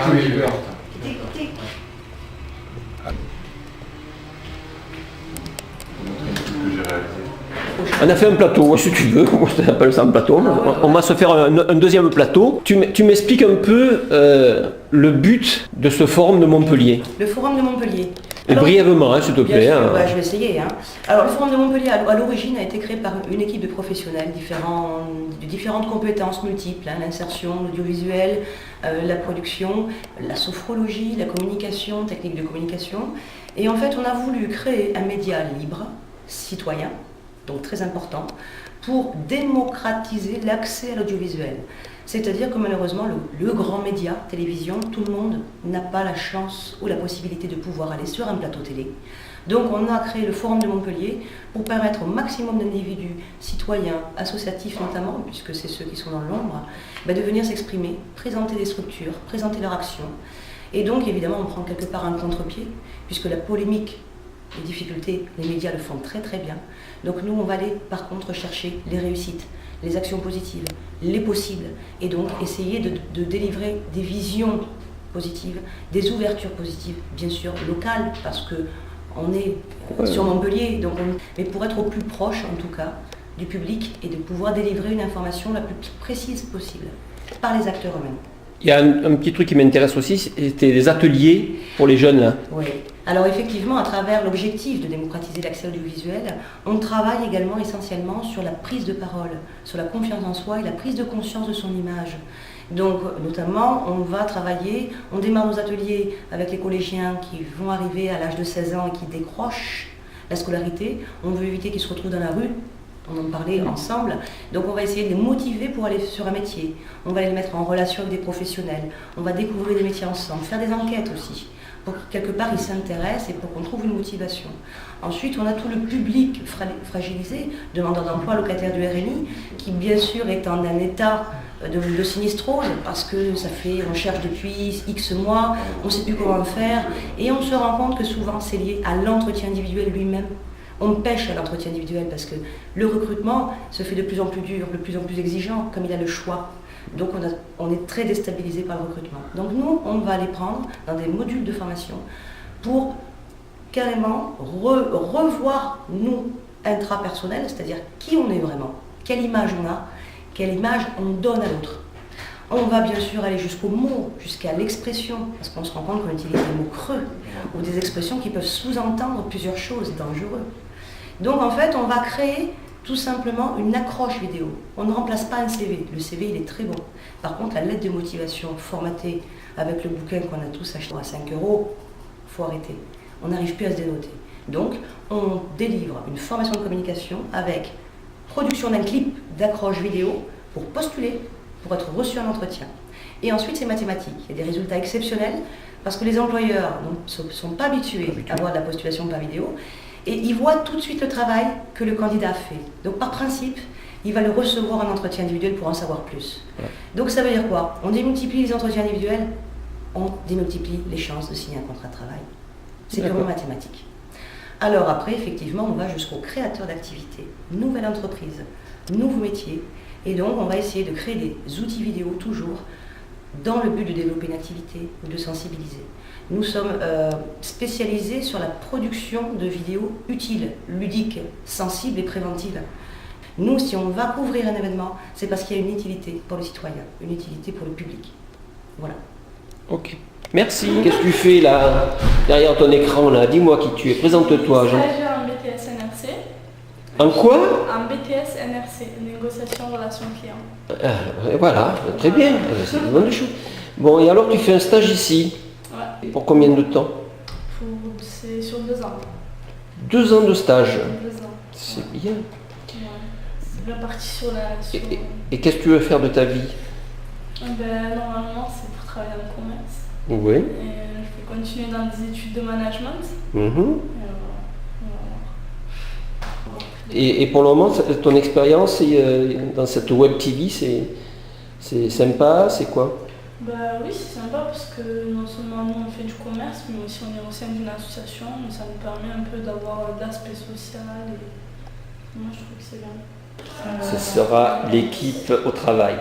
Ah oui, j'ai peur. Écoutez. On a fait un plateau, si tu veux, moi je t'appelle ça un plateau. On va se faire un deuxième plateau. Tu m'expliques un peu le but de ce forum de Montpellier. Le forum de Montpellier. Et Alors, brièvement, hein, s'il te plaît. Bien sûr, Hein. je vais essayer. Hein. Alors, le Forum de Montpellier, à l'origine, a été créé par une équipe de professionnels de différentes compétences multiples, hein, l'insertion, l'audiovisuel, la production, la sophrologie, la communication, technique de communication. Et en fait, on a voulu créer un média libre, citoyen, donc très important, pour démocratiser l'accès à l'audiovisuel. C'est-à-dire que malheureusement, le grand média, télévision, tout le monde n'a pas la chance ou la possibilité de pouvoir aller sur un plateau télé. Donc on a créé le Forum de Montpellier pour permettre au maximum d'individus, citoyens, associatifs notamment, puisque c'est ceux qui sont dans l'ombre, de venir s'exprimer, présenter des structures, présenter leur action. Et donc évidemment on prend quelque part un contre-pied, puisque la polémique, les difficultés, les médias le font très très bien. Donc nous on va aller par contre chercher les réussites, les actions positives, les possibles, et donc essayer de délivrer des visions positives, des ouvertures positives, bien sûr locales, parce que on est sur Montpellier, donc mais pour être au plus proche en tout cas du public et de pouvoir délivrer une information la plus précise possible par les acteurs eux-mêmes. Il y a un petit truc qui m'intéresse aussi, c'était les ateliers pour les jeunes. Là. Oui. Alors effectivement, à travers l'objectif de démocratiser l'accès audiovisuel, on travaille également essentiellement sur la prise de parole, sur la confiance en soi et la prise de conscience de son image. Donc notamment, on démarre nos ateliers avec les collégiens qui vont arriver à l'âge de 16 ans et qui décrochent la scolarité. On veut éviter qu'ils se retrouvent dans la rue. On en parlait ensemble, donc on va essayer de les motiver pour aller sur un métier, on va les mettre en relation avec des professionnels, on va découvrir des métiers ensemble, faire des enquêtes aussi, pour que quelque part ils s'intéressent et pour qu'on trouve une motivation. Ensuite, on a tout le public fragilisé, demandeur d'emploi, locataire du RNI, qui bien sûr est en un état de sinistrose, parce que on cherche depuis X mois, on ne sait plus comment faire, et on se rend compte que souvent c'est lié à l'entretien individuel lui-même. On pêche à l'entretien individuel parce que le recrutement se fait de plus en plus dur, de plus en plus exigeant, comme il a le choix. Donc on est très déstabilisé par le recrutement. Donc nous, on va les prendre dans des modules de formation pour carrément revoir nous, intrapersonnels, c'est-à-dire qui on est vraiment, quelle image on a, quelle image on donne à l'autre. On va bien sûr aller jusqu'au mot, jusqu'à l'expression, parce qu'on se rend compte qu'on utilise des mots creux ou des expressions qui peuvent sous-entendre plusieurs choses dangereuses. Donc en fait, on va créer tout simplement une accroche vidéo. On ne remplace pas un CV. Le CV, il est très bon. Par contre, la lettre de motivation formatée avec le bouquin qu'on a tous acheté à 5 €, il faut arrêter. On n'arrive plus à se dénoter. Donc, on délivre une formation de communication avec production d'un clip d'accroche vidéo pour postuler, pour être reçu en entretien. Et ensuite, c'est mathématique. Il y a des résultats exceptionnels parce que les employeurs ne sont pas habitués à avoir de la postulation par vidéo et ils voient tout de suite le travail que le candidat a fait. Donc, par principe, il va le recevoir en entretien individuel pour en savoir plus. Ouais. Donc, ça veut dire quoi? On démultiplie les entretiens individuels, on démultiplie les chances de signer un contrat de travail. C'est purement mathématique. Alors après, effectivement, on va jusqu'au créateur d'activité, nouvelle entreprise, nouveau métier. Et donc, on va essayer de créer des outils vidéo toujours dans le but de développer une activité ou de sensibiliser. Nous sommes spécialisés sur la production de vidéos utiles, ludiques, sensibles et préventives. Nous, si on va couvrir un événement, c'est parce qu'il y a une utilité pour le citoyen, une utilité pour le public. Voilà. Ok. Merci. Qu'est-ce que tu fais là, derrière ton écran là? Dis-moi qui tu es. Présente-toi, Jean. Stagiaire en BTS NRC. En quoi? En BTS NRC, négociation relation client. Voilà, très bien. C'est une bonne chose. Bon, et alors tu fais un stage ici? Ouais. Pour combien de temps? C'est sur 2 ans. 2 ans de stage. 2 ans. C'est bien. Ouais. C'est réparti sur la. Et qu'est-ce que tu veux faire de ta vie? Normalement, c'est pour travailler dans le commerce. Oui. Et je vais continuer dans des études de management. Et pour le moment, ton expérience dans cette web TV, c'est sympa, c'est quoi? Oui, c'est sympa parce que non seulement nous on fait du commerce, mais aussi on est au sein d'une association, mais ça nous permet un peu d'avoir de l'aspect social et moi je trouve que c'est bien. Ce sera l'équipe au travail.